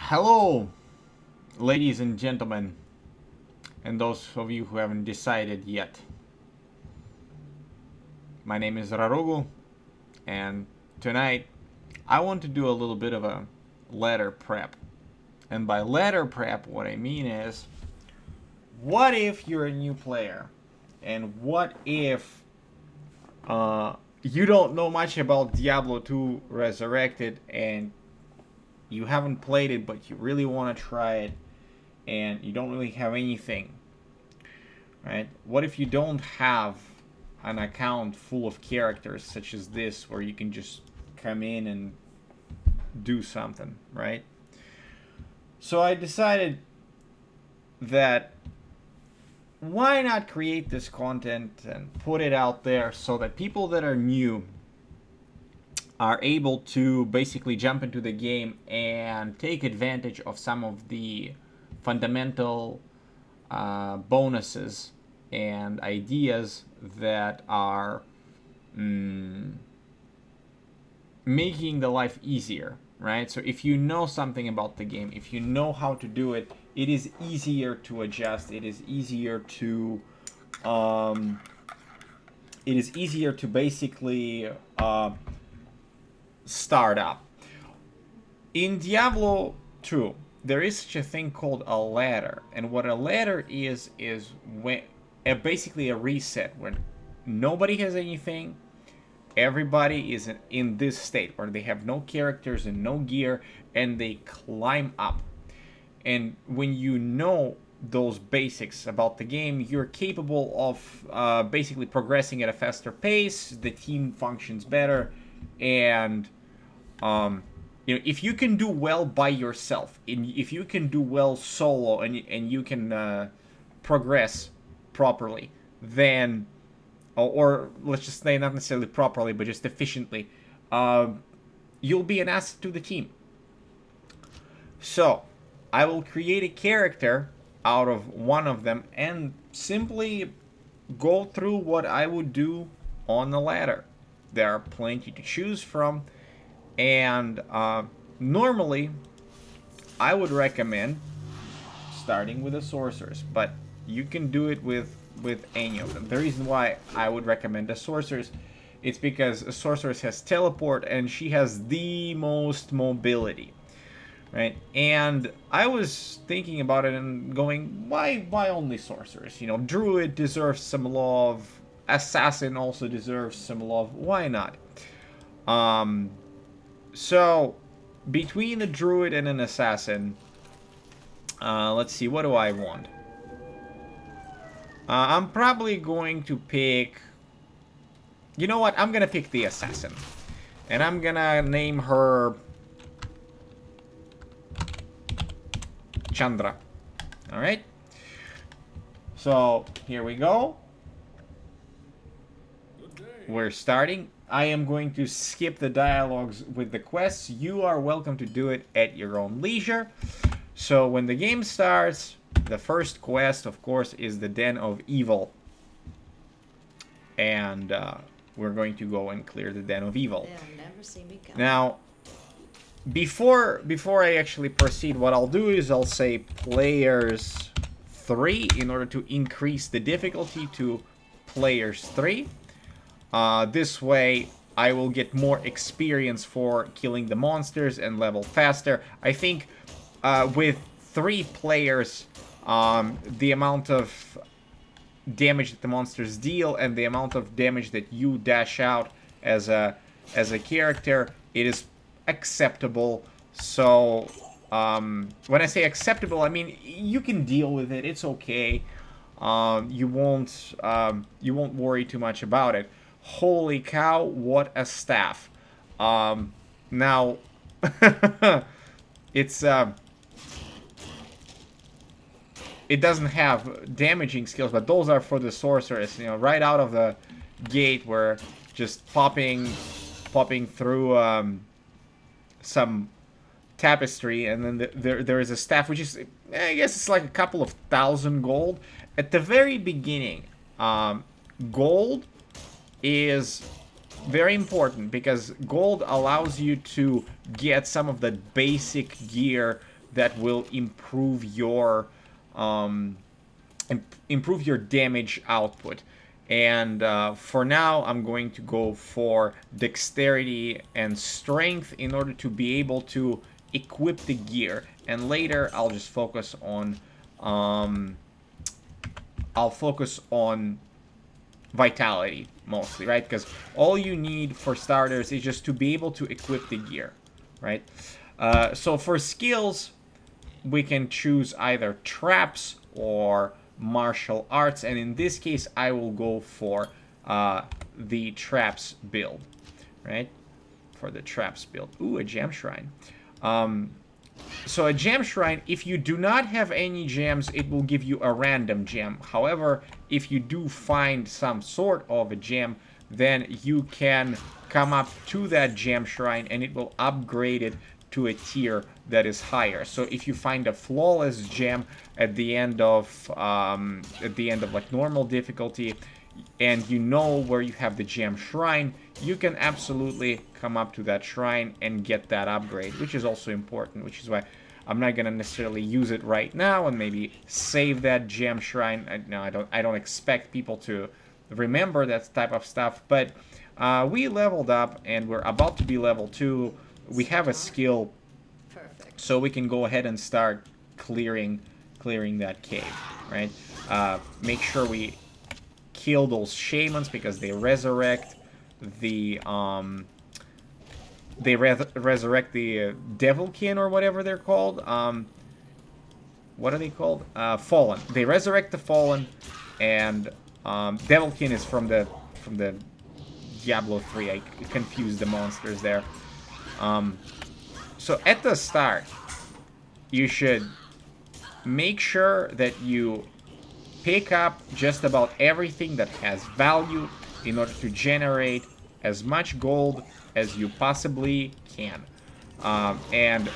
Hello, ladies and gentlemen, and those of you who haven't decided yet. My name is Rarugu, and tonight I want to do a little bit of a letter prep. And by letter prep, what I mean is, what if you're a new player? And what if you don't know much about Diablo 2 Resurrected and you haven't played it, but you really want to try it, and you don't really have anything, right? What if you don't have an account full of characters such as this, where you can just come in and do something, right? So I decided that why not create this content and put it out there so that people that are new are able to basically jump into the game and take advantage of some of the fundamental bonuses and ideas that are making the life easier, right? So if you know something about the game, if you know how to do it, it is easier to adjust. It is easier to basically start up. In Diablo 2, there is such a thing called a ladder, and what a ladder is when basically a reset when nobody has anything, everybody is in this state where they have no characters and no gear, and they climb up. And when you know those basics about the game, you're capable of basically progressing at a faster pace. The team functions better, and if you can do well by yourself, if you can do well solo, and you can progress properly, then, or let's just say not necessarily properly, but just efficiently, you'll be an asset to the team. So I will create a character out of one of them and simply go through what I would do on the ladder. There are plenty to choose from, and normally I would recommend starting with the sorcerers, but you can do it with any of them. The reason why I would recommend the sorcerers, it's because a sorceress has teleport and she has the most mobility, right? And I was thinking about it and going, why only sorcerers? Druid deserves some love, assassin also deserves some love. Why not? So between a druid and an assassin, let's see, what do I want? I'm probably going to pick, you know what, I'm gonna pick the assassin, and I'm gonna name her Chandra. All right, so here we go. We're starting. I am going to skip the dialogues with the quests. You are welcome to do it at your own leisure. So when the game starts, the first quest, of course, is the Den of Evil. And we're going to go and clear the Den of Evil. Now, before I actually proceed, what I'll do is I'll say players 3 in order to increase the difficulty to players 3. This way, I will get more experience for killing the monsters and level faster. I think with 3 players, the amount of damage that the monsters deal and the amount of damage that you dash out as a character, it is acceptable. So when I say acceptable, I mean you can deal with it. It's okay. You won't worry too much about it. Holy cow, what a staff. Now, it's, it doesn't have damaging skills, but those are for the sorceress, right out of the gate, we're just popping through, some tapestry, and then there is a staff, which is, I guess it's like a couple of 1,000 gold. At the very beginning, gold is very important because gold allows you to get some of the basic gear that will improve your damage output. And for now, I'm going to go for dexterity and strength in order to be able to equip the gear. And later, I'll just focus on vitality mostly, right? Because all you need for starters is just to be able to equip the gear, right? So for skills, we can choose either traps or martial arts, and in this case I will go for the traps build, right? For the traps build. Ooh, a gem shrine. So a gem shrine, if you do not have any gems, it will give you a random gem. However, if you do find some sort of a gem, then you can come up to that gem shrine and it will upgrade it to a tier that is higher. So if you find a flawless gem at the end of like normal difficulty, and you know where you have the gem shrine, you can absolutely come up to that shrine and get that upgrade, which is also important, which is why I'm not gonna necessarily use it right now and maybe save that gem shrine. I don't expect people to remember that type of stuff, but we leveled up and we're about to be level 2. We have a skill, so we can go ahead and start clearing that cave, right? Make sure we kill those shamans because they resurrect the resurrect the devilkin or whatever they're called. What are they called? Fallen. They resurrect the fallen, and devilkin is from the Diablo 3. I confused the monsters there. So at the start, you should make sure that you pick up just about everything that has value in order to generate as much gold as you possibly can. And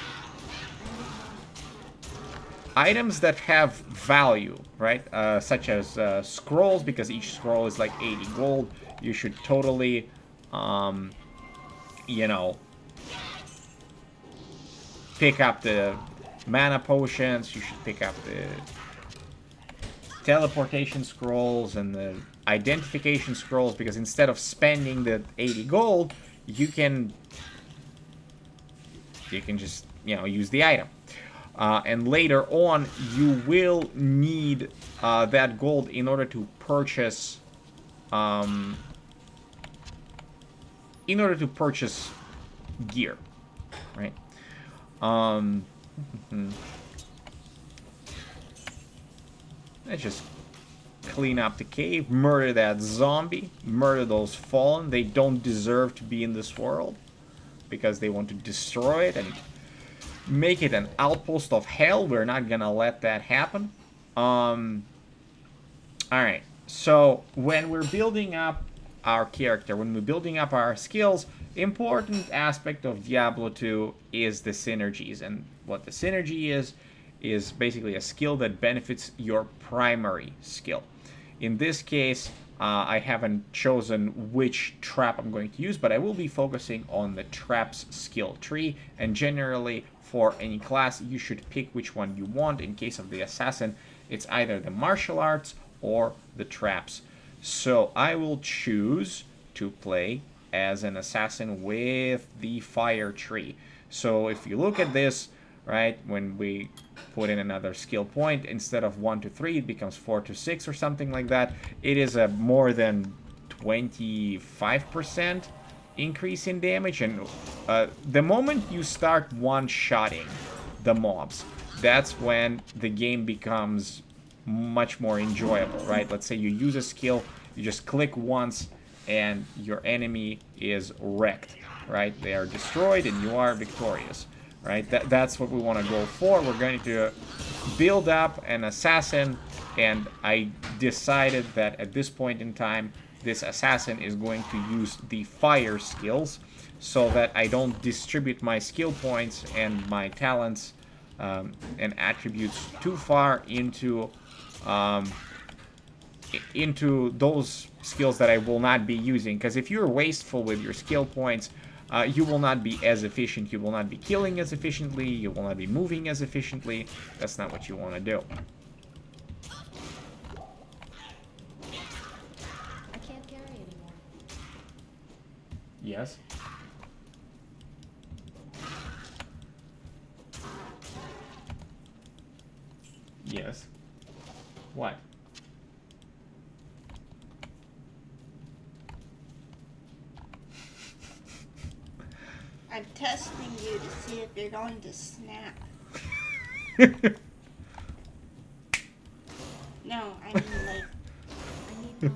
items that have value, right? Such as scrolls, because each scroll is like 80 gold. You should totally, pick up the mana potions. You should pick up the teleportation scrolls and the identification scrolls, because instead of spending the 80 gold, you can just use the item. And later on, you will need that gold in order to purchase gear, right? Let's just clean up the cave, murder that zombie, murder those fallen. They don't deserve to be in this world because they want to destroy it and make it an outpost of hell. We're not gonna let that happen. Alright, so when we're building up our character, when we're building up our skills, important aspect of Diablo 2 is the synergies. And what the synergy is basically a skill that benefits your primary skill. In this case, I haven't chosen which trap I'm going to use, but I will be focusing on the traps skill tree. And generally, for any class, you should pick which one you want. In case of the assassin, it's either the martial arts or the traps. So I will choose to play as an assassin with the fire tree. So if you look at this, right, when we put in another skill point, instead of 1 to 3, it becomes 4 to 6 or something like that. It is a more than 25% increase in damage. And the moment you start one-shotting the mobs, that's when the game becomes much more enjoyable, right? Let's say you use a skill, you just click once, and your enemy is wrecked, right? They are destroyed, and you are victorious, right? That's what we want to go for. We're going to build up an assassin, and I decided that at this point in time, this assassin is going to use the fire skills so that I don't distribute my skill points and my talents and attributes too far into those skills that I will not be using. Because if you're wasteful with your skill points, you will not be as efficient. You will not be killing as efficiently. You will not be moving as efficiently. That's not what you want to do. I can't carry anymore. Yes. Yes. What? I'm testing you to see if you're going to snap. No, I mean like, I need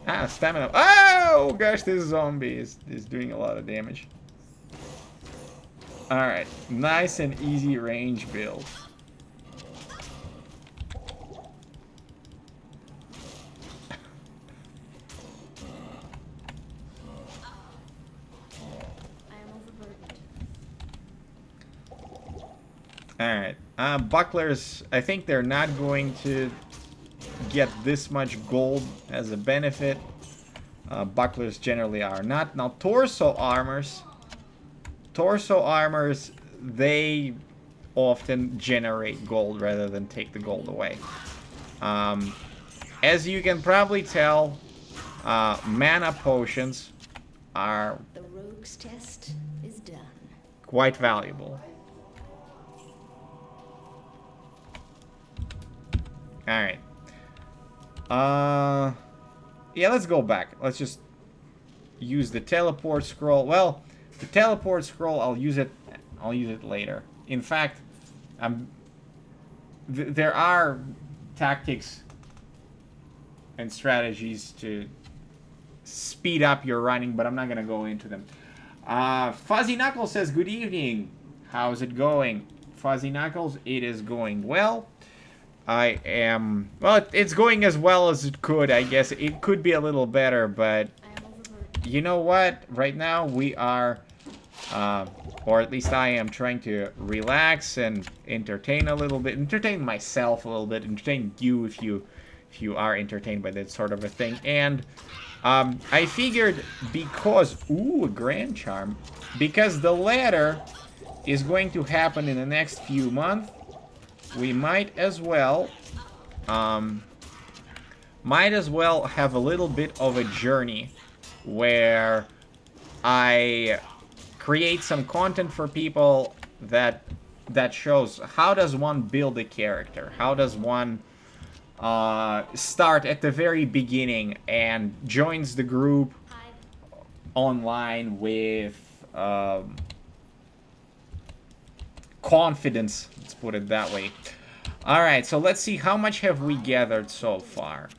Ah, stamina. Oh gosh, this zombie is doing a lot of damage. Alright, nice and easy range build. Alright, bucklers, I think they're not going to get this much gold as a benefit. Bucklers generally are not. Now, torso armors, they often generate gold rather than take the gold away. As you can probably tell, mana potions are The rogue's test is done. quite valuable. Alright. Yeah, let's go back. Let's just use the teleport scroll. Well, the teleport scroll, I'll use it later. In fact, there are tactics and strategies to speed up your running, but I'm not gonna go into them. Fuzzy Knuckles says, good evening. How's it going? Fuzzy Knuckles, it is going well. Well, it's going as well as it could, I guess. It could be a little better, but you know what? Right now we are, or at least I am, trying to relax and entertain a little bit. Entertain myself a little bit. Entertain you if you are entertained by that sort of a thing. And I figured because... Ooh, a Grand Charm. Because the ladder is going to happen in the next few months, we might as well have a little bit of a journey where I create some content for people that shows how does one build a character, how does one start at the very beginning and joins the group online with confidence, let's put it that way. Alright, so let's see, how much have we gathered so far?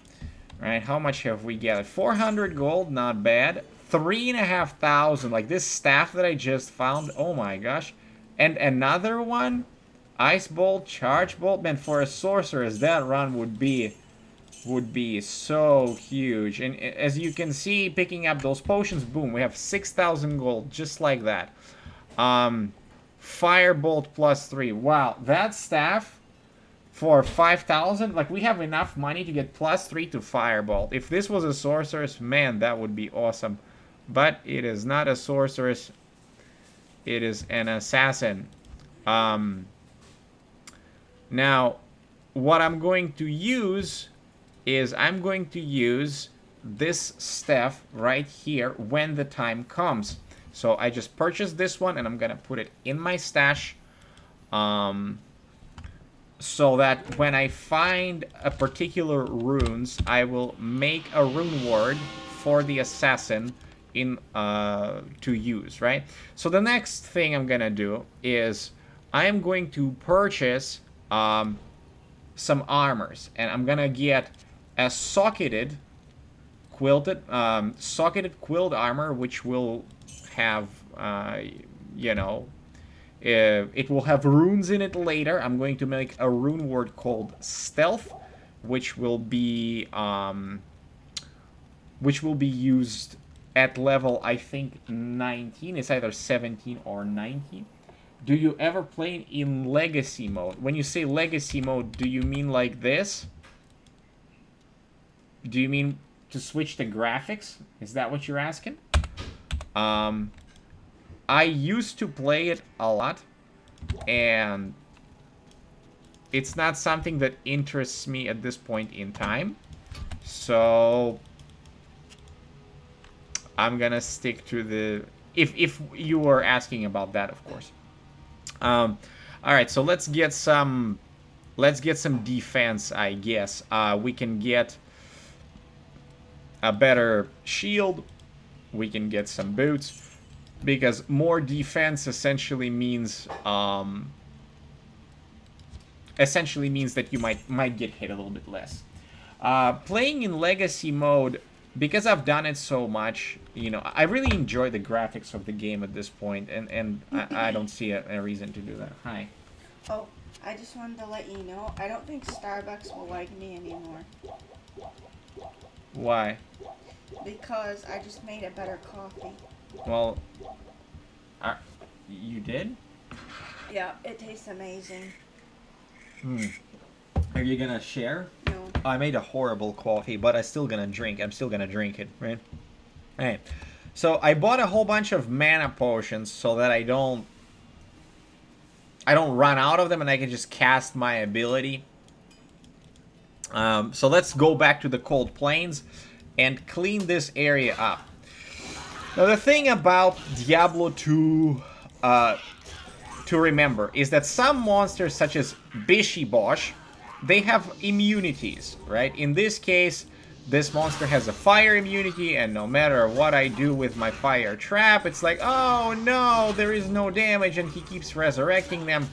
Alright, how much have we gathered? 400 gold, not bad. 3,500, like this staff that I just found, oh my gosh. And another one, Ice Bolt, Charge Bolt, man, for a sorceress, that run would be so huge. And as you can see, picking up those potions, boom, we have 6,000 gold, just like that. Firebolt +3. Wow, that staff for 5,000, like we have enough money to get +3 to Firebolt. If this was a sorceress, man, that would be awesome. But it is not a sorceress. It is an assassin. Now, what I'm going to use is I'm going to use this staff right here when the time comes. So I just purchased this one and I'm gonna put it in my stash, so that when I find a particular runes, I will make a rune word for the assassin in to use, right? So the next thing I'm gonna do is I am going to purchase some armors, and I'm gonna get a socketed quilted armor, which will have, you know, it will have runes in it later. I'm going to make a rune word called Stealth, which will be used at level, I think, 19. It's either 17 or 19. Do you ever play in Legacy mode? When you say Legacy mode, do you mean like this? Do you mean to switch to graphics? Is that what you're asking? I used to play it a lot, and it's not something that interests me at this point in time. So I'm gonna stick to the... If you were asking about that, of course. All right, so let's get some defense, I guess. We can get a better shield. We can get some boots, because more defense essentially means that you might get hit a little bit less. Playing in legacy mode, because I've done it so much, you know, I really enjoy the graphics of the game at this point, and I don't see a reason to do that. Hi. Oh, I just wanted to let you know, I don't think Starbucks will like me anymore. Why? Because I just made a better coffee. Well, you did? Yeah, it tastes amazing. Are you gonna share? No. I made a horrible coffee, but I'm still gonna drink it, right? Alright. So I bought a whole bunch of mana potions so that I don't run out of them and I can just cast my ability. So let's go back to the Cold Plains and clean this area up. Now the thing about Diablo 2 to remember is that some monsters such as Bishibosh, they have immunities, right? In this case, this monster has a fire immunity, and no matter what I do with my fire trap, it's like, oh no, there is no damage, and he keeps resurrecting them.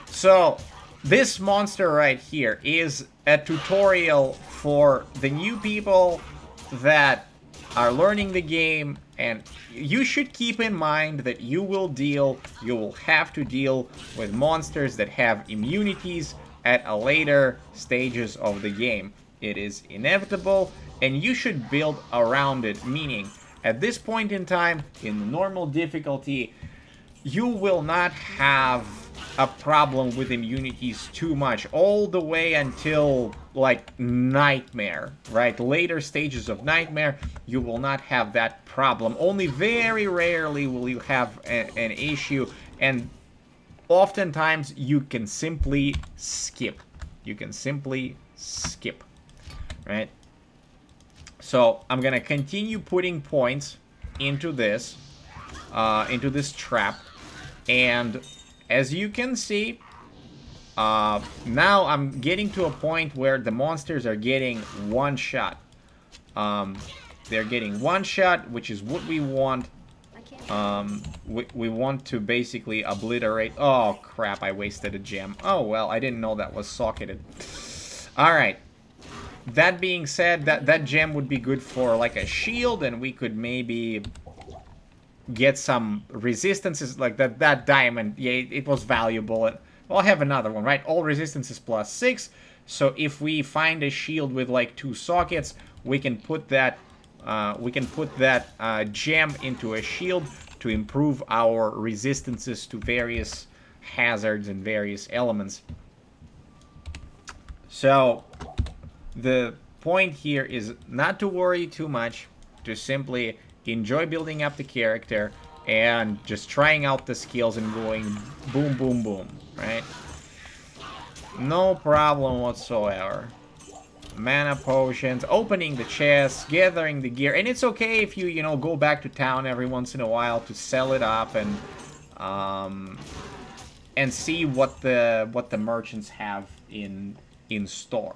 So this monster right here is a tutorial for the new people that are learning the game, and you should keep in mind that you will have to deal with monsters that have immunities at a later stages of the game. It is inevitable, and you should build around it, meaning at this point in time, in the normal difficulty, you will not have a problem with immunities too much, all the way until, like, Nightmare, right? Later stages of Nightmare, you will not have that problem. Only very rarely will you have an issue, and oftentimes you can simply skip. Right? So I'm gonna continue putting points into this trap, and as you can see, now I'm getting to a point where the monsters are getting one shot. They're getting one shot, which is what we want. We want to basically obliterate... Oh, crap, I wasted a gem. Oh, well, I didn't know that was socketed. Alright. That being said, that gem would be good for, like, a shield, and we could maybe get some resistances. Like, that diamond, yeah, it was valuable. I'll have another one, right? All resistances +6. So if we find a shield with, like, 2 sockets, we can put that... gem into a shield to improve our resistances to various hazards and various elements. So the point here is not to worry too much, to simply enjoy building up the character and just trying out the skills and going boom, boom, boom, right? No problem whatsoever. Mana potions, opening the chests, gathering the gear, and it's okay if you know, go back to town every once in a while to sell it up and see what the merchants have in store,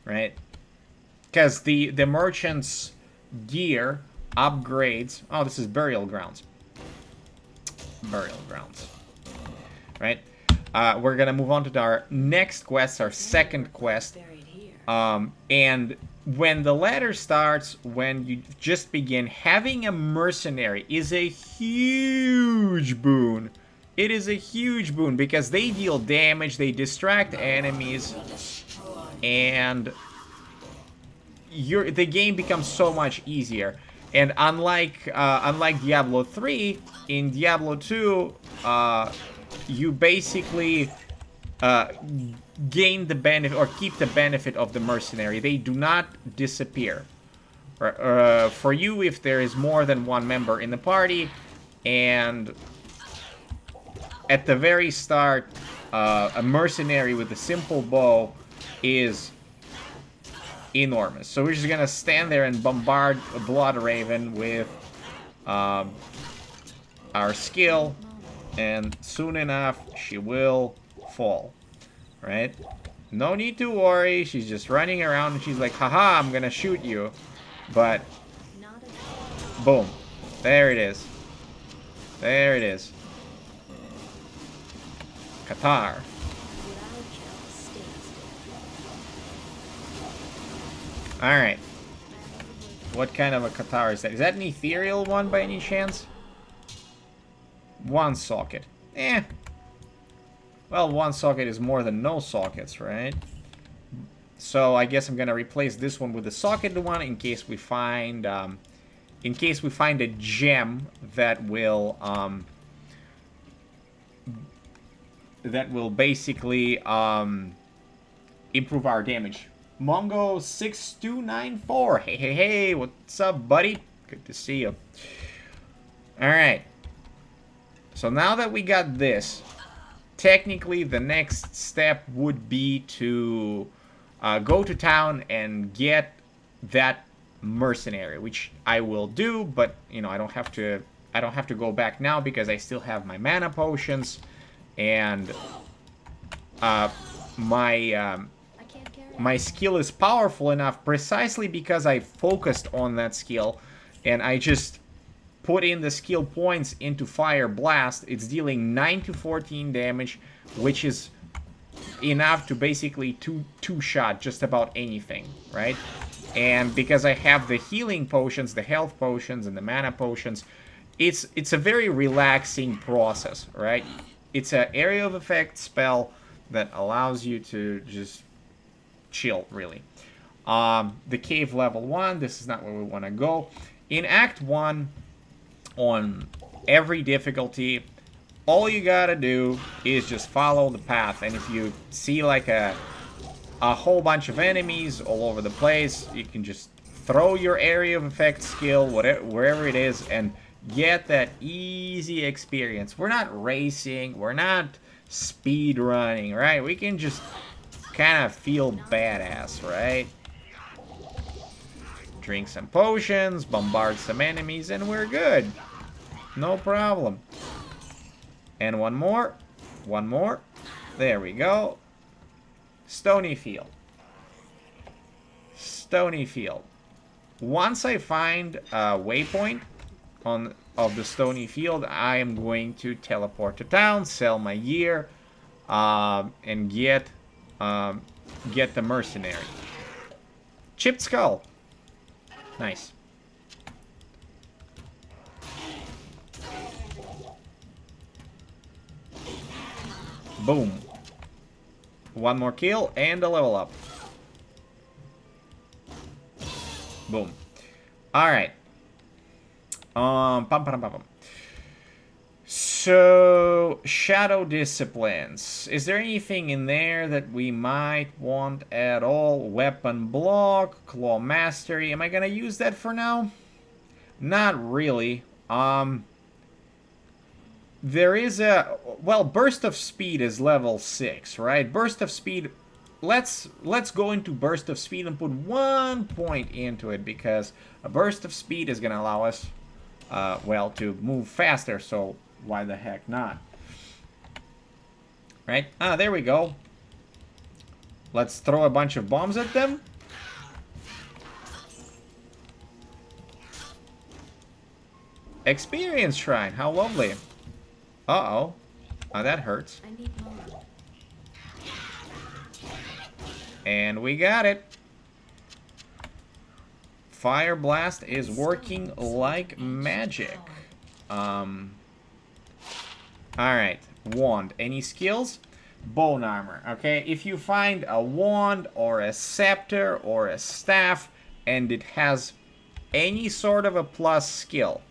right? Because the merchants' gear upgrades. Oh, this is burial grounds. Right? We're gonna move on to our next quest, our second quest. And when the ladder starts, when you just begin, having a mercenary is a huge boon. It is a huge boon because they deal damage, they distract enemies, and the game becomes so much easier. And unlike Diablo 3, in Diablo 2, you basically gain the benefit or keep the benefit of the mercenary. They do not disappear, For you, if there is more than one member in the party, and at the very start, a mercenary with a simple bow is enormous. So we're just gonna stand there and bombard a Blood Raven with our skill, and soon enough she will fall, right? No need to worry, she's just running around and she's like, haha, I'm gonna shoot you. But, boom, there it is. There it is. Qatar. Alright. What kind of a Qatar is that? Is that an ethereal one by any chance? One socket. Eh. Well, one socket is more than no sockets, right? So I guess I'm gonna replace this one with the socket one in case we find a gem that will basically improve our damage. Mongo6294. Hey, what's up, buddy? Good to see you. Alright. So now that we got this, technically the next step would be to go to town and get that mercenary, which I will do, but you know, I don't have to go back now because I still have my mana potions, and my skill is powerful enough precisely because I focused on that skill, and I just put in the skill points into Fire Blast. It's dealing 9 to 14 damage, which is enough to basically two-shot just about anything, right? And because I have the healing potions, the health potions, and the mana potions, it's a very relaxing process, right? It's an area of effect spell that allows you to just chill, really. The cave level 1, this is not where we want to go. In Act 1, on every difficulty, all you gotta do is just follow the path, and if you see like a whole bunch of enemies all over the place, you can just throw your area of effect skill wherever it is and get that easy experience. We're not racing, we're not speed running, right? We can just kind of feel badass, right? Drink some potions, bombard some enemies, and we're good. No problem. And one more. There we go. Stony Field. Once I find a waypoint of the Stony Field, I am going to teleport to town, sell my gear, and get the mercenary. Chipped Skull. Nice. Boom. One more kill and a level up. Boom. Alright. So, Shadow Disciplines. Is there anything in there that we might want at all? Weapon Block, Claw Mastery. Am I gonna use that for now? Not really. There is a... Well, Burst of Speed is level 6, right? Burst of Speed... Let's go into Burst of Speed and put 1 point into it, because a Burst of Speed is gonna allow us, well, to move faster, so why the heck not? Right? Ah, there we go. Let's throw a bunch of bombs at them. Experience Shrine, how lovely. Uh-oh. Oh, that hurts. And we got it. Fire Blast is working like magic. Alright. Wand. Any skills? Bone Armor. Okay, if you find a wand or a scepter or a staff and it has any sort of a plus skill,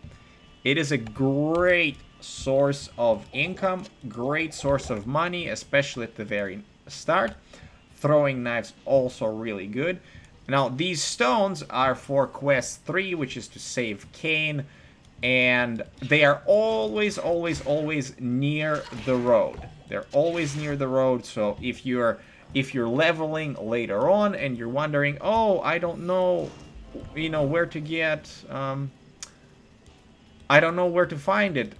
it is a great source of income, great source of money, especially at the very start. Throwing knives also really good. Now, these stones are for quest 3, which is to save Cain. And they are always, always, always near the road. They're always near the road. So if you're leveling later on and you're wondering, oh, I don't know, where to get, I don't know where to find it.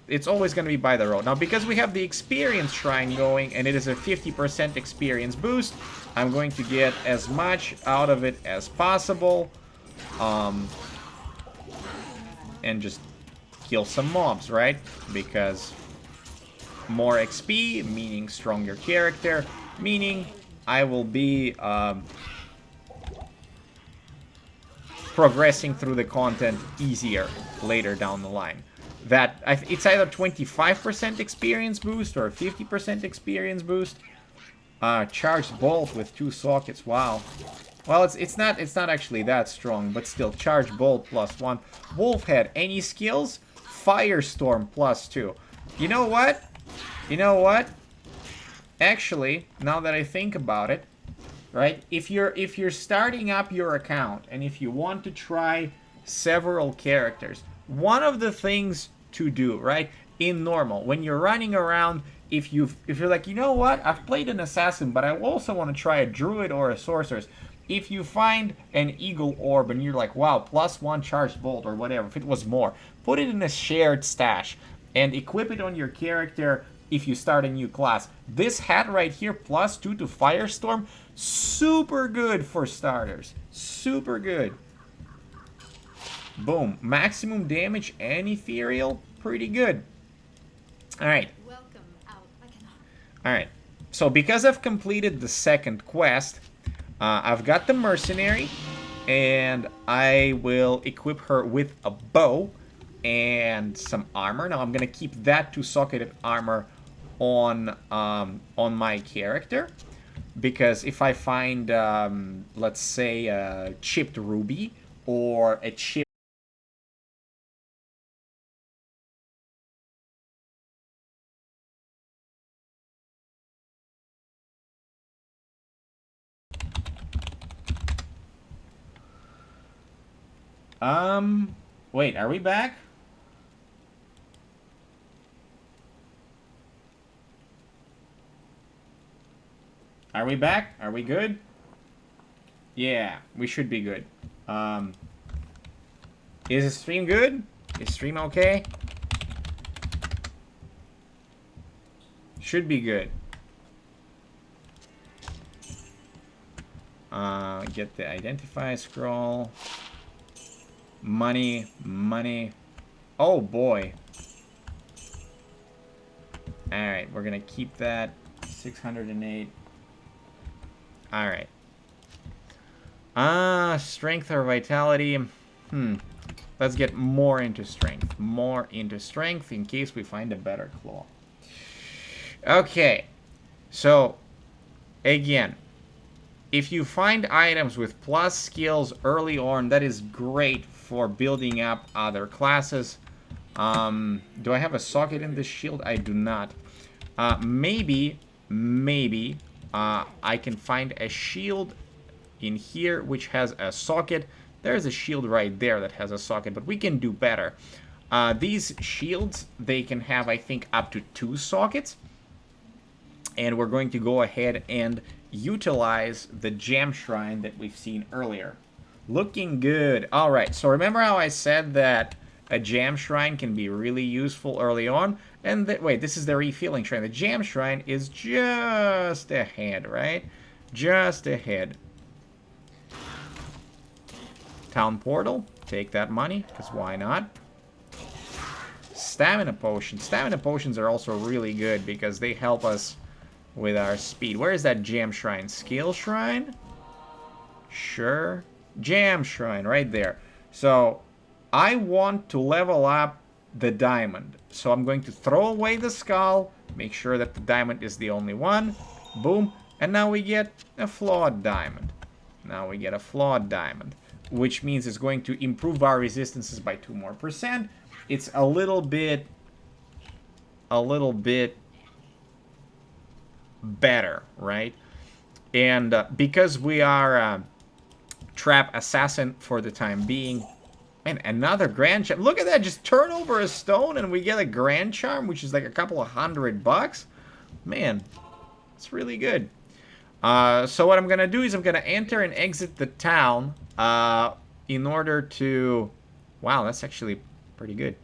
It's always going to be by the road. Now, because we have the experience shrine going and it is a 50% experience boost, I'm going to get as much out of it as possible. And just kill some mobs, right? Because more XP, meaning stronger character, meaning I will be progressing through the content easier later down the line. It's either 25% experience boost or a 50% experience boost. Charged bolt with 2 sockets, wow. Well, it's not actually that strong, but still, charge bolt +1. Wolf head, any skills? Firestorm +2. You know what? Actually, now that I think about it, right? If you're starting up your account and if you want to try several characters, one of the things to do, right? In normal, when you're running around, if you're like, you know what? I've played an assassin, but I also want to try a druid or a sorceress. If you find an eagle orb and you're like, wow, +1 charged bolt or whatever, if it was more, put it in a shared stash and equip it on your character if you start a new class. This hat right here, +2 to Firestorm, super good for starters. Super good. Boom. Maximum damage and ethereal, pretty good. Alright. Alright. So because I've completed the second quest, I've got the mercenary, and I will equip her with a bow and some armor. Now I'm gonna keep that 2-socketed armor on my character, because if I find, let's say, a chipped ruby or a chipped wait, are we back? Are we back? Are we good? Yeah, we should be good. Is the stream good? Is stream okay? Should be good. Get the identify scroll. Money. Oh boy. Alright, we're gonna keep that. 608. Alright. Strength or vitality. Let's get more into strength. More into strength in case we find a better claw. Okay. So, again, if you find items with plus skills early on, that is great for building up other classes. Do I have a socket in this shield? I do not. Maybe I can find a shield in here which has a socket. There's a shield right there that has a socket, but we can do better. These shields, they can have, I think, up to 2 sockets. And we're going to go ahead and utilize the gem shrine that we've seen earlier. Looking good. All right, so remember how I said that a gem shrine can be really useful early on? And wait, this is the refilling shrine. The gem shrine is just ahead, right? Just ahead. Town portal. Take that money, because why not? Stamina potions. Stamina potions are also really good because they help us with our speed. Where is that gem shrine? Skill shrine? Sure. Gem shrine, right there. So, I want to level up the diamond. So I'm going to throw away the skull, make sure that the diamond is the only one. Boom. And now we get a flawed diamond. Now we get a flawed diamond, which means it's going to improve our resistances by 2% more. It's a little bit better, right? And because we are trap assassin for the time being. And another grand charm. Look at that, just turn over a stone and we get a grand charm, which is like a couple of $100. Man, it's really good. So what I'm gonna do is I'm gonna enter and exit the town in order to... Wow, that's actually pretty good.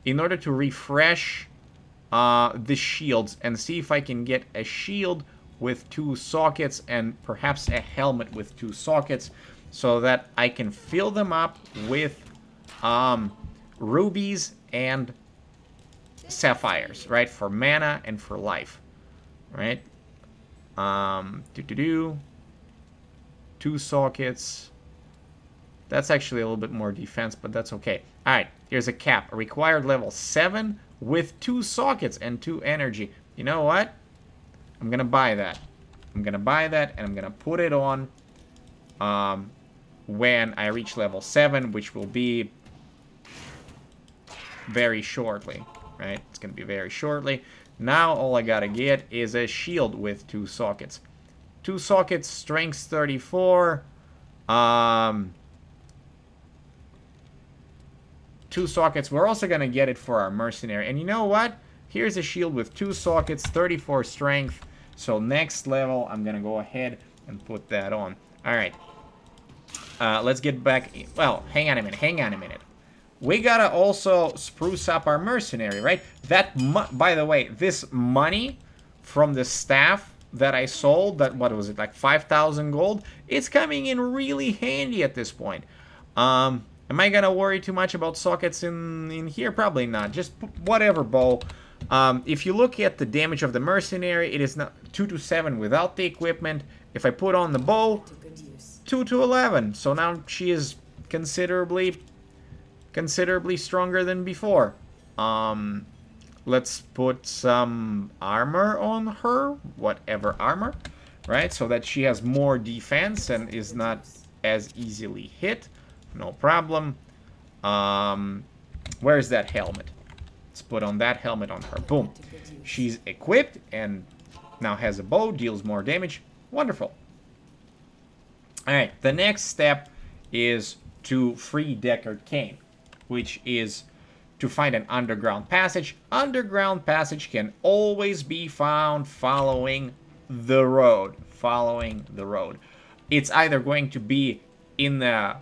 In order to refresh the shields and see if I can get a shield with 2 sockets and perhaps a helmet with 2 sockets so that I can fill them up with rubies and sapphires, right? For mana and for life, right? 2 sockets. That's actually a little bit more defense, but that's okay. All right, here's a cap. A required level 7 with 2 sockets and 2 energy. You know what? I'm gonna buy that. I'm gonna buy that, and I'm gonna put it on when I reach level 7, which will be very shortly, right? It's gonna be very shortly. Now all I gotta get is a shield with 2 sockets. 2 sockets, strength 34. 2 sockets. We're also gonna get it for our mercenary. And you know what? Here's a shield with 2 sockets, 34 strength. So next level, I'm gonna go ahead and put that on. All right. Let's get back. Well, hang on a minute. We gotta also spruce up our mercenary, right? By the way, this money from the staff that I sold, that, what was it, like 5,000 gold? It's coming in really handy at this point. Am I gonna worry too much about sockets in here? Probably not. Just whatever, bow. If you look at the damage of the mercenary, it is not 2 to 7 without the equipment. If I put on the bow, 2 to 11. So now she is considerably stronger than before. Let's put some armor on her, whatever armor, right? So that she has more defense and is not as easily hit. No problem. Where's that helmet? Let's put on that helmet on her. Boom. She's equipped and now has a bow, deals more damage. Wonderful. Alright, the next step is to free Deckard Cain, which is to find an underground passage. Underground passage can always be found following the road. It's either going to be in the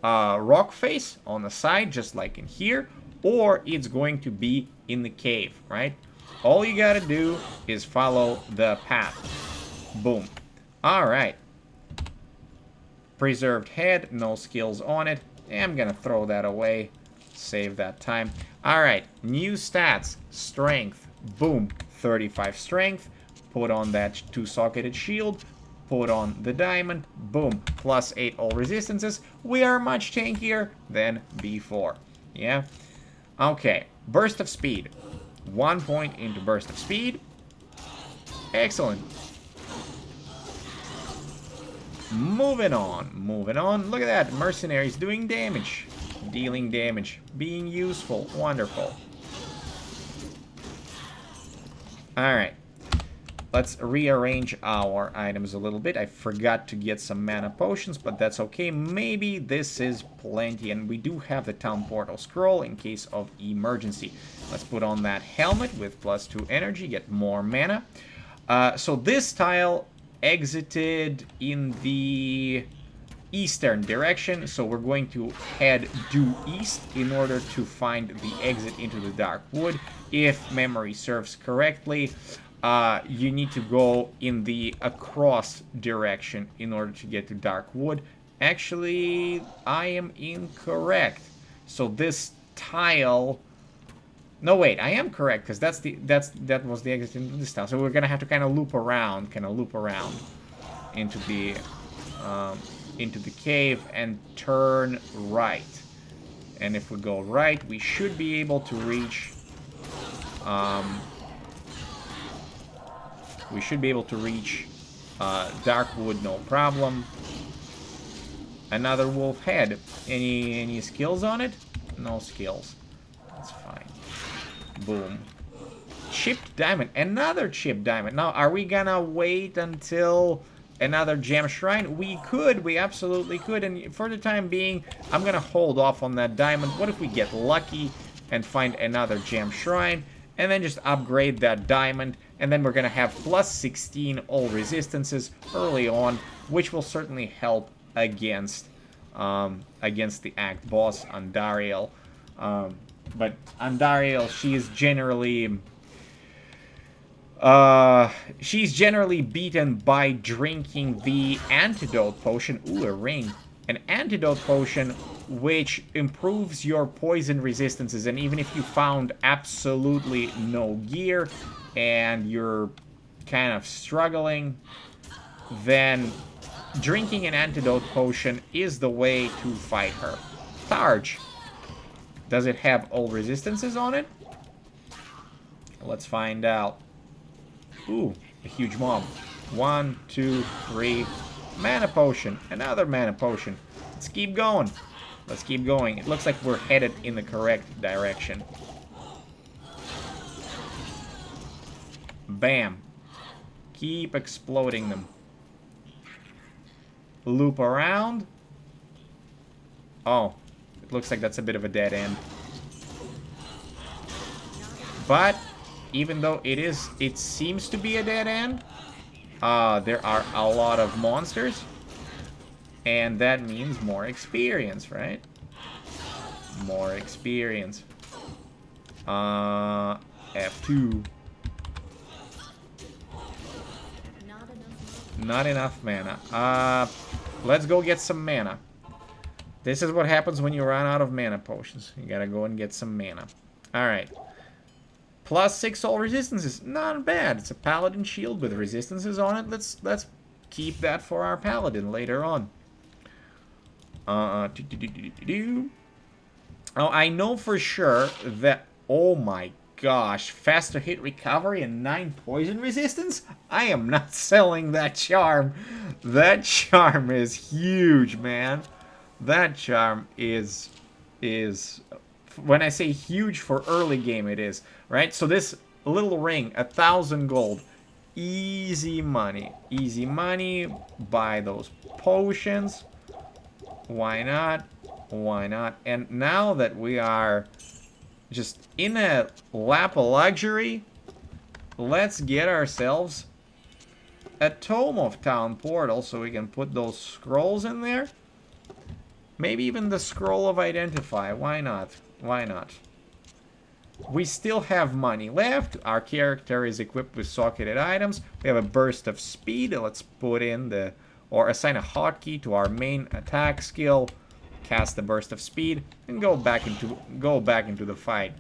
rock face on the side, just like in here, or it's going to be in the cave, right? All you gotta do is follow the path. Boom. Alright. Preserved head, no skills on it. I'm gonna throw that away. Save that time. Alright, new stats. Strength. Boom. 35 strength. Put on that 2-socketed shield. Put on the diamond. Boom. Plus 8 all resistances. We are much tankier than before. Yeah? Okay. Burst of speed. 1 point into burst of speed. Excellent. Moving on. Look at that. Mercenaries doing damage. Dealing damage. Being useful. Wonderful. Alright. Let's rearrange our items a little bit. I forgot to get some mana potions, but that's okay. Maybe this is plenty. And we do have the town portal scroll in case of emergency. Let's put on that helmet with +2 energy. Get more mana. So this tile exited in the eastern direction. So we're going to head due east in order to find the exit into the Dark Wood. If memory serves correctly, you need to go in the across direction in order to get to Dark Wood. Actually, I am incorrect. So this tile... No, wait, I am correct, because that was the exit into this tile. So we're gonna have to kind of loop around into the cave and turn right. And if we go right, we should be able to reach. We should be able to reach Darkwood, no problem. Another wolf head. Any skills on it? No skills. That's fine. Boom. Chipped diamond. Another chipped diamond. Now, are we gonna wait until another gem shrine? We could. We absolutely could. And for the time being, I'm going to hold off on that diamond. What if we get lucky and find another gem shrine? And then just upgrade that diamond. And then we're going to have plus 16 all resistances early on, which will certainly help against the act boss, Andariel. But Andariel, she's generally beaten by drinking the antidote potion. Ooh, a ring. An antidote potion which improves your poison resistances. And even if you found absolutely no gear and you're kind of struggling, then drinking an antidote potion is the way to fight her. Targe. Does it have all resistances on it? Let's find out. Ooh, a huge mob. 1, 2, 3. Mana potion. Another mana potion. Let's keep going. Let's keep going. It looks like we're headed in the correct direction. Bam. Keep exploding them. Loop around. Oh, it looks like that's a bit of a dead end. But even though it seems to be a dead end, there are a lot of monsters, and that means more experience, right? More experience. F2. Not enough mana. Let's go get some mana. This is what happens when you run out of mana potions. You gotta go and get some mana. Alright. Plus 6 all resistances. Not bad. It's a paladin shield with resistances on it. Let's keep that for our paladin later on. Oh, I know for sure that... Oh my gosh. Faster hit recovery and 9 poison resistance? I am not selling that charm. That charm is huge, man. That charm is... When I say huge for early game, it is. Right? So this little ring, 1,000 gold. Easy money. Easy money. Buy those potions. Why not? Why not? And now that we are just in a lap of luxury, let's get ourselves a Tome of Town Portal so we can put those scrolls in there. Maybe even the Scroll of Identify. Why not? Why not? We still have money left. Our character is equipped with socketed items. We have a burst of speed. Let's put in the... Or assign a hotkey to our main attack skill. Cast the burst of speed. And go back into the fight.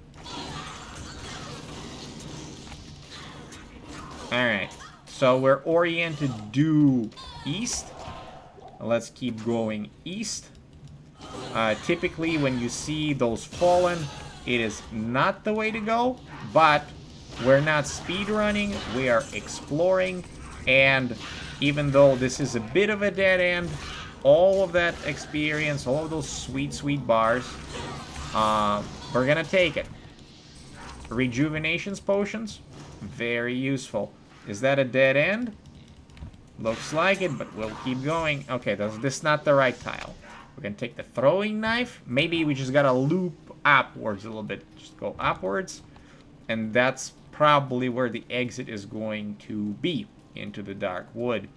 Alright. So we're oriented due east. Let's keep going east. Typically, when you see those fallen, it is not the way to go, but we're not speedrunning, we are exploring, and even though this is a bit of a dead end, all of that experience, all of those sweet, sweet bars, we're gonna take it. Rejuvenations potions, very useful. Is that a dead end? Looks like it, but we'll keep going. Okay, this is not the right tile. We're gonna take the throwing knife. Maybe we just gotta loop upwards a little bit. Just go upwards. And that's probably where the exit is going to be. Into the dark wood.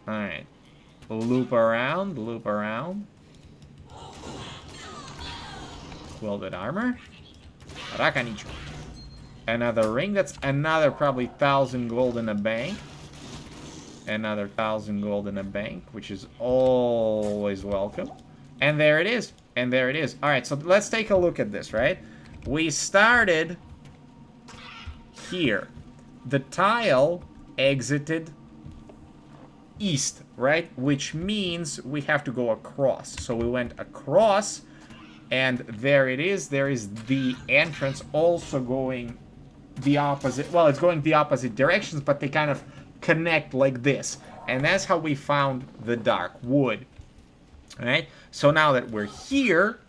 Alright. Loop around, loop around. Welded armor. Rakanichu. Another ring. That's another probably 1,000 gold in a bank. Another 1,000 gold in a bank, which is always welcome. And there it is. And there it is. Alright, so let's take a look at this, right? We started here. The tile exited east, right? Which means we have to go across. So we went across, and there it is. There is the entrance also going the opposite. Well, it's going the opposite directions, but they kind of connect like this. And that's how we found the dark wood. Alright? So now that we're here,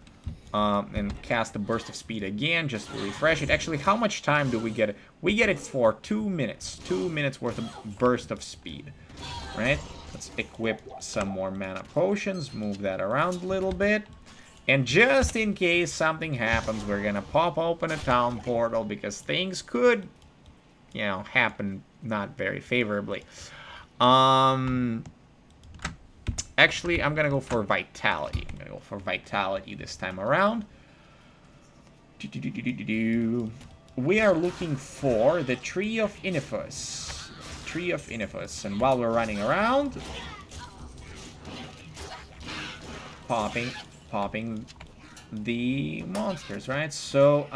And cast a burst of speed again, just to refresh it. Actually, how much time do we get it? We get it for 2 minutes. 2 minutes worth of burst of speed. Right? Let's equip some more mana potions. Move that around a little bit. And just in case something happens, we're gonna pop open a town portal, because things could, you know, happen not very favorably. Actually, I'm gonna go for vitality. I'm gonna go for vitality this time around. We are looking for the Tree of Inifus. Tree of Inifus. And while we're running around, popping the monsters, right? So,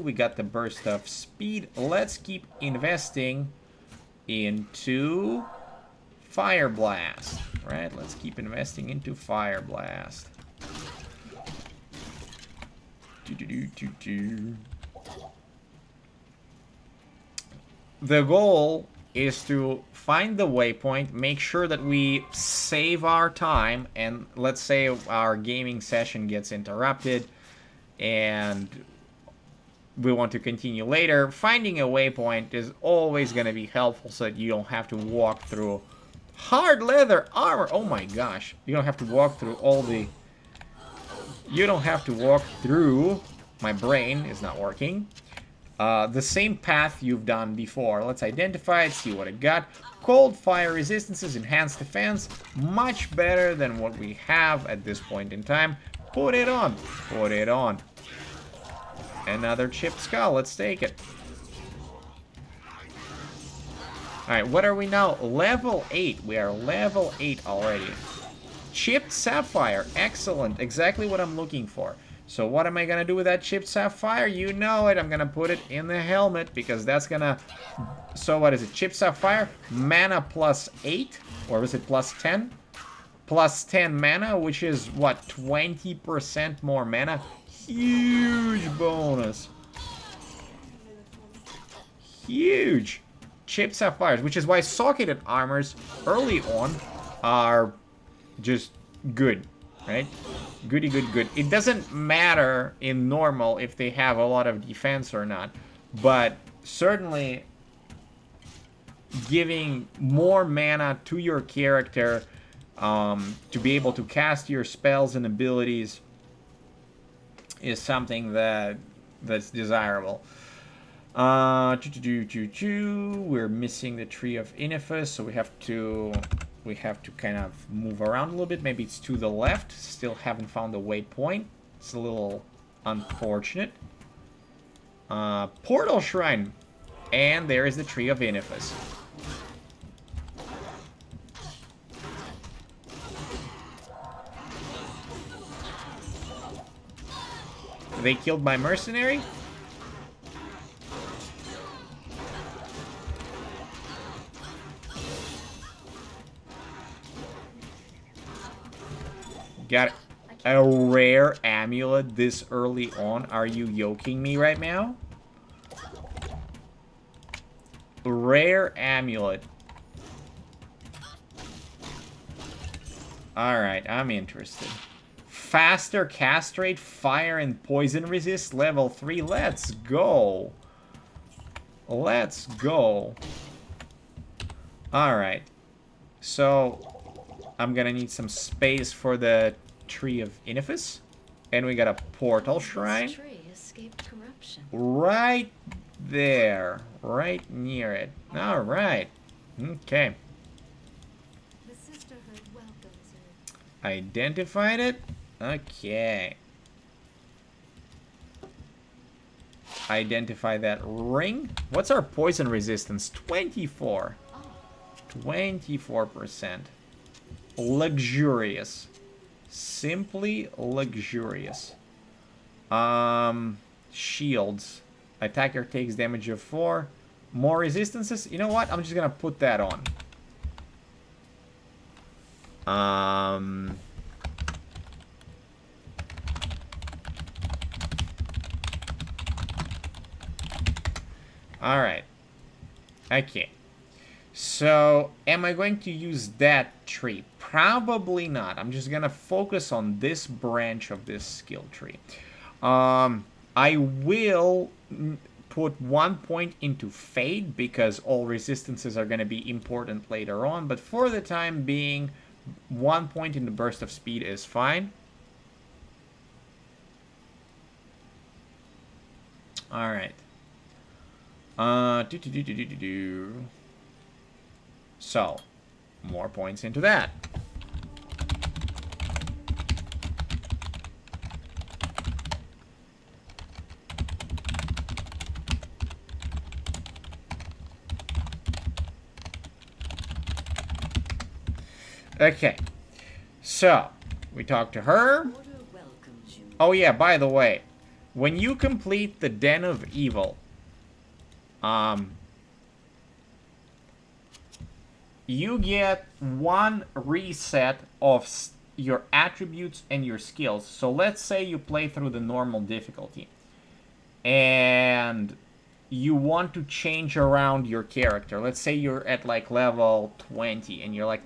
we got the burst of speed. Let's keep investing into Fire Blast, right? Let's keep investing into Fire Blast. The goal is to find the waypoint, make sure that we save our time, and let's say our gaming session gets interrupted and we want to continue later. Finding a waypoint is always going to be helpful, so that you don't have to walk through hard leather armor. Oh my gosh. You don't have to walk through all the... You don't have to walk through... My brain is not working. The same path you've done before. Let's identify it, see what it got. Cold fire resistances, enhanced defense. Much better than what we have at this point in time. Put it on. Put it on. Another chipped skull. Let's take it. Alright, what are we now? Level 8. We are level 8 already. Chipped sapphire. Excellent. Exactly what I'm looking for. So what am I going to do with that chipped sapphire? You know it. I'm going to put it in the helmet, because that's going to... So what is it? Chipped sapphire? Mana plus 8? Or is it plus 10? Plus 10 mana, which is, what, 20% more mana? Huge bonus. Huge. Chipped sapphires, which is why socketed armors early on are just good, right? Goody, good. It doesn't matter in normal if they have a lot of defense or not, but certainly giving more mana to your character to be able to cast your spells and abilities is something that's desirable. We're missing the Tree of Inifus, so we have to kind of move around a little bit. Maybe it's to the left. Still haven't found the waypoint. It's a little unfortunate. Portal Shrine. And there is the Tree of Inifus. They killed my mercenary? Got it. A rare amulet this early on? Are you yoking me right now? Rare amulet. Alright, I'm interested. Faster cast rate, fire and poison resist, level 3. Let's go. Let's go. Alright. So... I'm gonna need some space for the Tree of Inifus. And we got a Portal Shrine. This tree escaped corruption. Right there. Right near it. Alright. Okay. The sisterhood welcomes you. Identified it. Okay. Identify that ring. What's our poison resistance? 24. 24%. Luxurious. Simply luxurious. Shields. Attacker takes damage of 4. More resistances. You know what? I'm just gonna put that on. Alright. Okay. So, am I going to use that tree? Probably not. I'm just gonna focus on this branch of this skill tree. I will put 1 point into fade because all resistances are gonna be important later on. But for the time being, 1 point in the burst of speed is fine. All right. So, more points into that. Okay. So, we talked to her. Oh yeah, by the way, when you complete the Den of Evil, you get 1 reset of your attributes and your skills. So let's say you play through the normal difficulty and you want to change around your character. Let's say you're at like level 20 and you're like,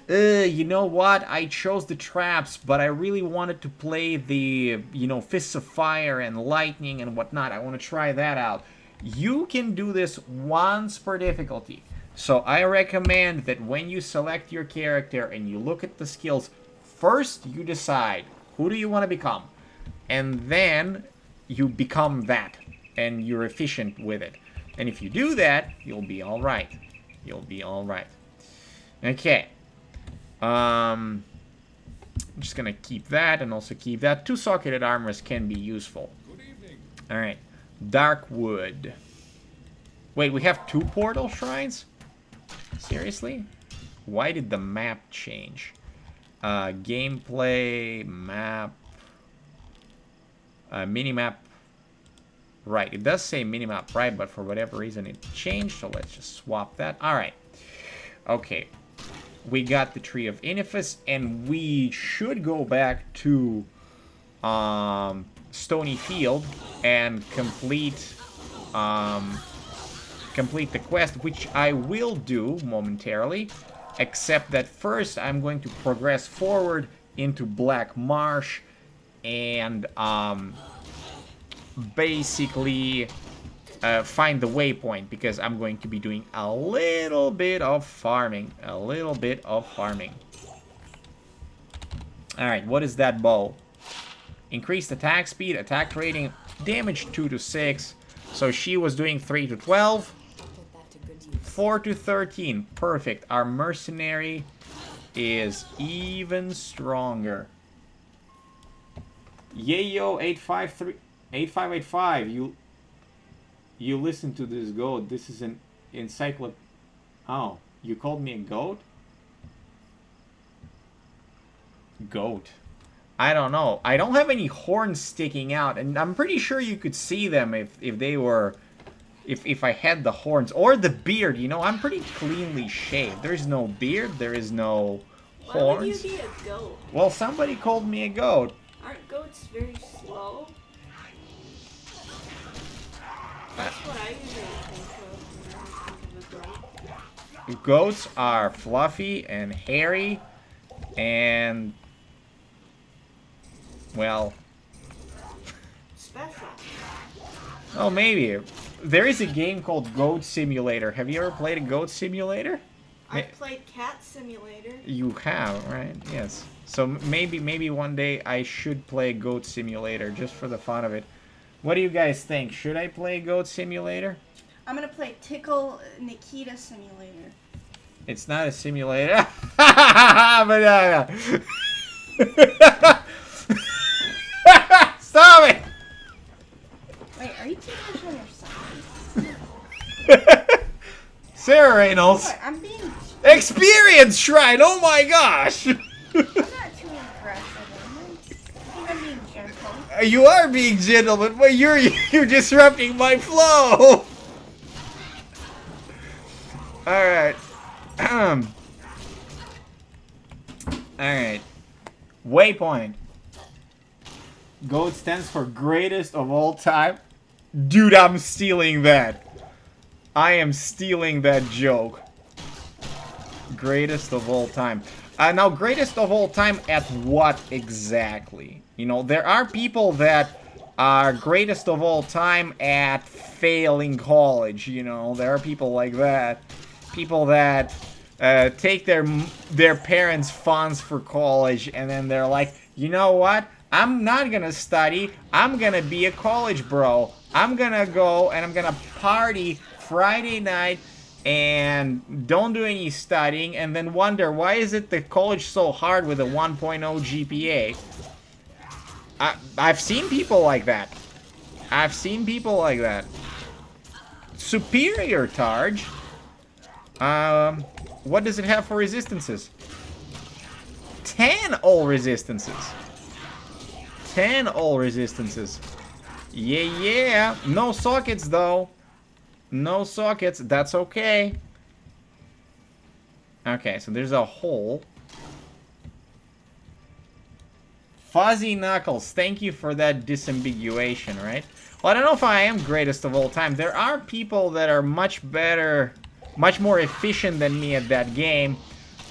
you know what? I chose the traps, but I really wanted to play the, you know, Fists of Fire and Lightning and whatnot. I want to try that out. You can do this once per difficulty. So I recommend that when you select your character and you look at the skills, first you decide who do you want to become, and then you become that, and you're efficient with it. And if you do that, you'll be all right. You'll be all right. Okay. I'm just gonna keep that and also keep that. 2 socketed armors can be useful. Good evening. All right. Darkwood. Wait, we have 2 portal shrines? Seriously? Why did the map change? Gameplay, map, minimap. Right, it does say minimap, right? But for whatever reason it changed, so let's just swap that. All right. Okay. We got the Tree of Inifis, and we should go back to Stony Field and complete the quest, which I will do momentarily, except that first I'm going to progress forward into Black Marsh and basically find the waypoint, because I'm going to be doing a little bit of farming. Alright, what is that bow? Increased attack speed, attack rating, damage 2 to 6. So she was doing 3 to 12. 4 to 13. Perfect. Our mercenary is even stronger. Yayo 8585. You listen to this goat. This is an encyclopedia. Oh, you called me a goat? Goat. I don't know. I don't have any horns sticking out, and I'm pretty sure you could see them if they were, if I had the horns or the beard. You know, I'm pretty cleanly shaved. There's no beard. There is no horns. Why would you be a goat? Well, somebody called me a goat. Aren't goats very slow? That's what I usually think of when I think of a goat. Goats are fluffy and hairy and, well, Special. oh, maybe. There is a game called Goat Simulator. Have you ever played a Goat Simulator? I played Cat Simulator. You have, right? Yes. So maybe one day I should play Goat Simulator just for the fun of it. What do you guys think? Should I play Goat Simulator? I'm gonna play Tickle Nikita Simulator. It's not a simulator. Banana. Stop it! Wait, are you taking this on your side? Sarah Reynolds. What? I'm being... Experience Shrine! Oh my gosh! I'm not too aggressive, am I? I think I'm being gentle. You are being gentle, but you're disrupting my flow. All right. All right. Waypoint. Goat stands for greatest of all time. Dude, I'm stealing that. I am stealing that joke. greatest of all time. Now, greatest of all time at what exactly? You know, there are people that are greatest of all time at failing college, you know. There are people like that. People that take their parents' funds for college and then they're like, you know what? I'm not gonna study. I'm gonna be a college bro. I'm gonna go and I'm gonna party Friday night and don't do any studying and then wonder why is it the college so hard with a 1.0 GPA. I've seen people like that. I've seen people like that. Superior Targe. What does it have for resistances? 10 all resistances. 10 all resistances. Yeah. No sockets, though. No sockets. That's okay. Okay, so there's a hole. Fuzzy Knuckles, thank you for that disambiguation, right? Well, I don't know if I am greatest of all time. There are people that are much better, much more efficient than me at that game.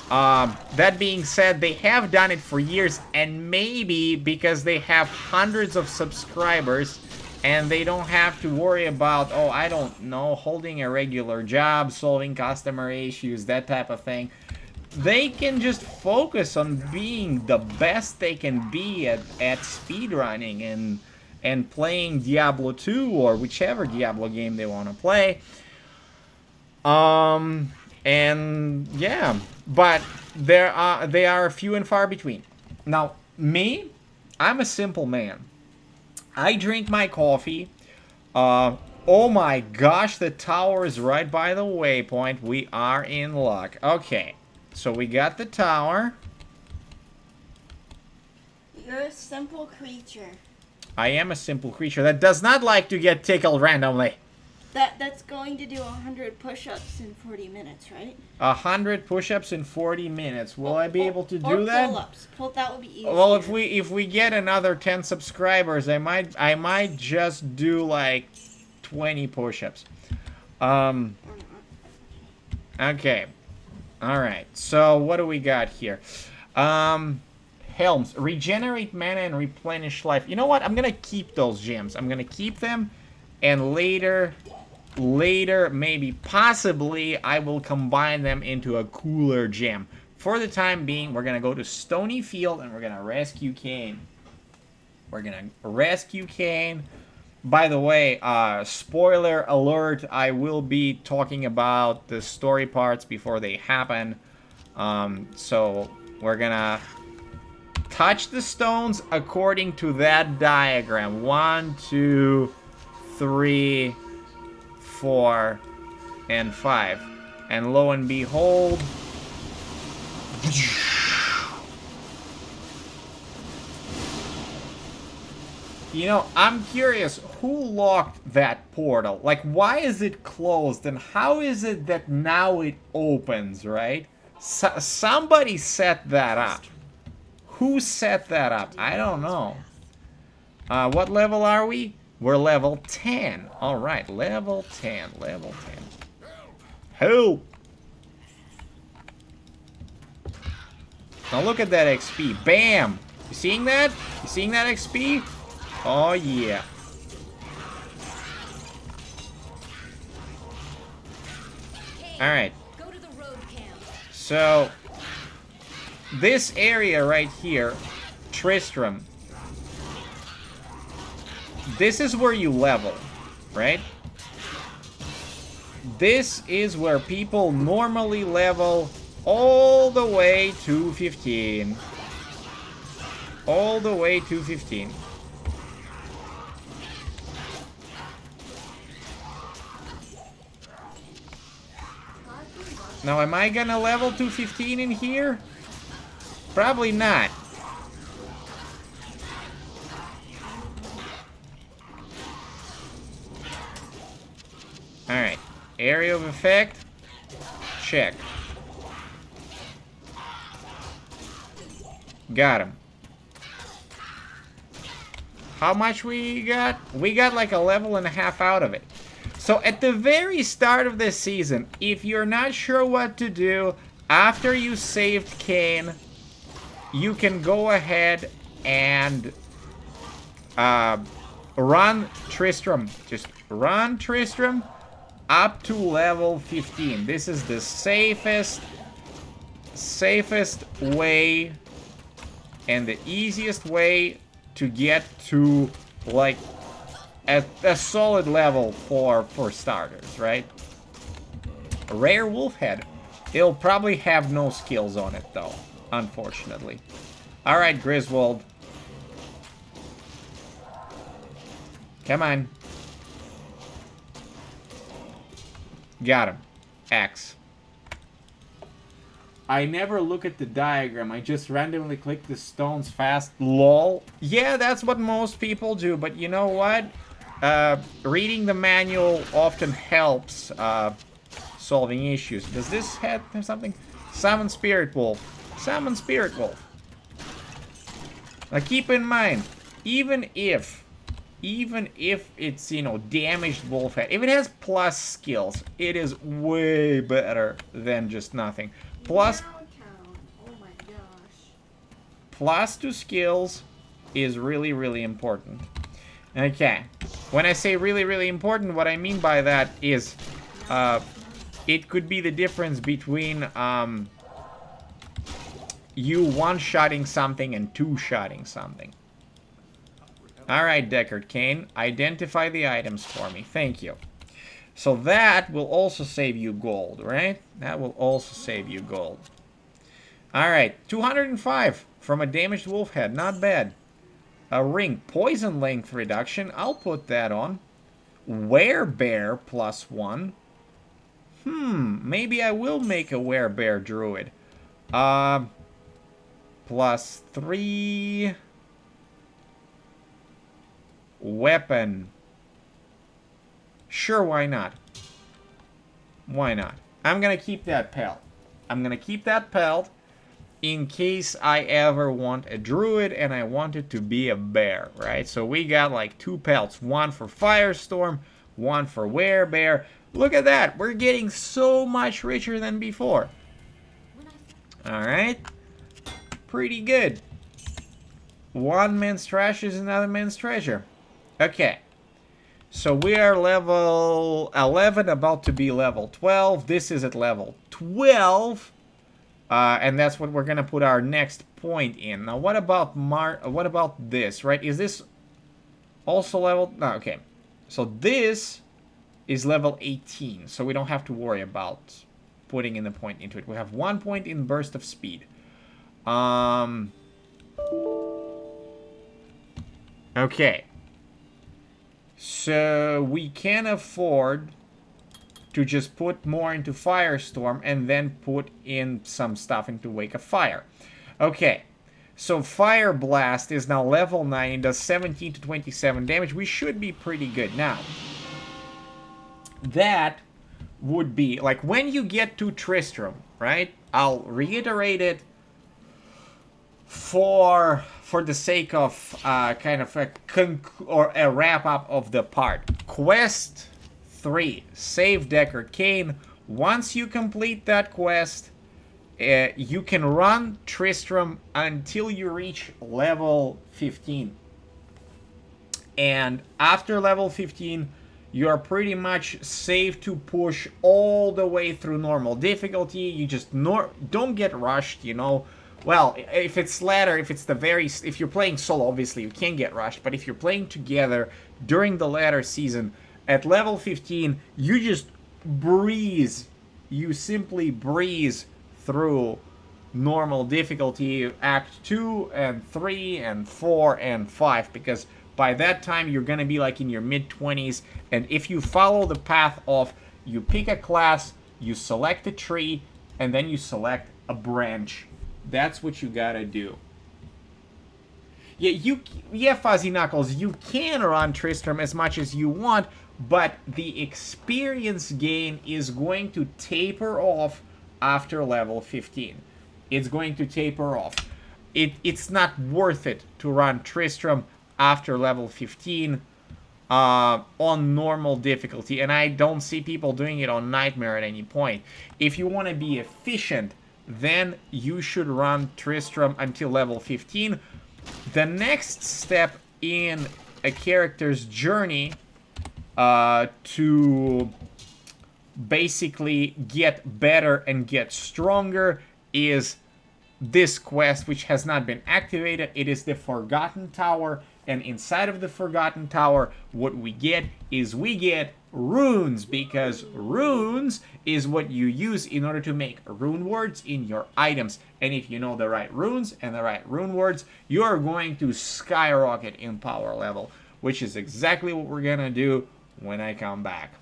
That being said, they have done it for years, and maybe because they have hundreds of subscribers, and they don't have to worry about, oh, I don't know, holding a regular job, solving customer issues, that type of thing. They can just focus on being the best they can be at speedrunning and playing Diablo 2 or whichever Diablo game they want to play. And yeah, but they are few and far between. Now, me, I'm a simple man. I drink my coffee. Oh my gosh, the tower is right by the waypoint. We are in luck. Okay, so we got the tower. You're a simple creature. I am a simple creature that does not like to get tickled randomly. That's going to do 100 push-ups in 40 minutes, right? 100 push-ups in 40 minutes. Will I be able to do that? Pull-ups. That would be easier. Well, if we get another 10 subscribers, I might just do like 20 push-ups. Okay. All right. So what do we got here? Helms, regenerate mana and replenish life. You know what? I'm gonna keep those gems. I'm gonna keep them, and later, maybe, possibly, I will combine them into a cooler gem. For the time being, we're gonna go to Stony Field and we're gonna rescue Cain. By the way, spoiler alert, I will be talking about the story parts before they happen. So we're gonna touch the stones according to that diagram. 1, 2, 3, 4, and 5. And lo and behold, you know, I'm curious, who locked that portal? Like, why is it closed, and how is it that now it opens, right? Somebody set that up. Who set that up? I don't know. What level are we? We're level 10. Alright, level 10, level 10. Help! Now look at that XP. Bam! You seeing that? You seeing that XP? Oh yeah. Alright. So this area right here, Tristram, this is where you level, right? This is where people normally level all the way to 15. All the way to 15. Now, am I gonna level to 15 in here? Probably not. Alright. Area of effect. Check. Got him. How much we got? We got like a level and a half out of it. So at the very start of this season, if you're not sure what to do, after you saved Kane, you can go ahead and run Tristram. Just run Tristram up to level 15. This is the safest way and the easiest way to get to like a solid level for starters, right? A rare wolf head. It'll probably have no skills on it though, unfortunately. Alright, Griswold. Come on. Got him. X. I never look at the diagram. I just randomly click the stones fast. LOL. Yeah, that's what most people do. But you know what? Reading the manual often helps solving issues. Does this have something? Summon Spirit Wolf. Summon Spirit Wolf. Now keep in mind, even if it's, you know, damaged wolf head, if it has plus skills, it is way better than just nothing. Plus, Oh my gosh. plus to skills is really, really important. Okay. When I say really, really important, what I mean by that is it could be the difference between you one-shotting something and two-shotting something. Alright, Deckard Cain, identify the items for me. Thank you. So that will also save you gold, right? That will also save you gold. Alright, 205 from a damaged wolf head. Not bad. A ring. Poison length reduction. I'll put that on. Werebear +1. Maybe I will make a werebear druid. +3... Weapon. Sure, why not? Why not? I'm gonna keep that pelt. I'm gonna keep that pelt in case I ever want a druid and I want it to be a bear, right? So we got like 2 pelts. One for Firestorm, one for Werebear. Look at that. We're getting so much richer than before. Alright. Pretty good. One man's trash is another man's treasure. Okay, so we are level 11, about to be level 12. This is at level 12, and that's what we're gonna put our next point in. Now, what about this? Right? Is this also level? No, okay. So this is level 18, so we don't have to worry about putting in the point into it. We have 1 point in burst of speed. Okay. So we can afford to just put more into Firestorm and then put in some stuff into Wake of Fire. Okay, so Fire Blast is now level 9 and does 17 to 27 damage. We should be pretty good. Now, that would be, like, when you get to Tristram, right? I'll reiterate it for the sake of kind of a wrap-up of the part. Quest 3, Save Deckard Cain. Once you complete that quest, you can run Tristram until you reach level 15. And after level 15, you are pretty much safe to push all the way through normal difficulty. You just don't get rushed, you know. Well, if it's ladder, if you're playing solo, obviously you can't get rushed. But if you're playing together during the ladder season, at level 15, you just breeze. You simply breeze through normal difficulty, Act 2 and 3 and 4 and 5. Because by that time, you're going to be like in your mid-20s. And if you follow the path of, you pick a class, you select a tree, and then you select a branch. That's what you gotta do. Yeah, Fuzzy Knuckles, you can run Tristram as much as you want, but the experience gain is going to taper off after level 15. It's going to taper off. It's not worth it to run Tristram after level 15 on normal difficulty, and I don't see people doing it on Nightmare at any point. If you want to be efficient, then you should run Tristram until level 15. The next step in a character's journey to basically get better and get stronger is this quest, which has not been activated. It is the Forgotten Tower, and inside of the Forgotten Tower, what we get is we get runes, because runes is what you use in order to make rune words in your items. And if you know the right runes and the right rune words, you are going to skyrocket in power level, which is exactly what we're gonna do when I come back.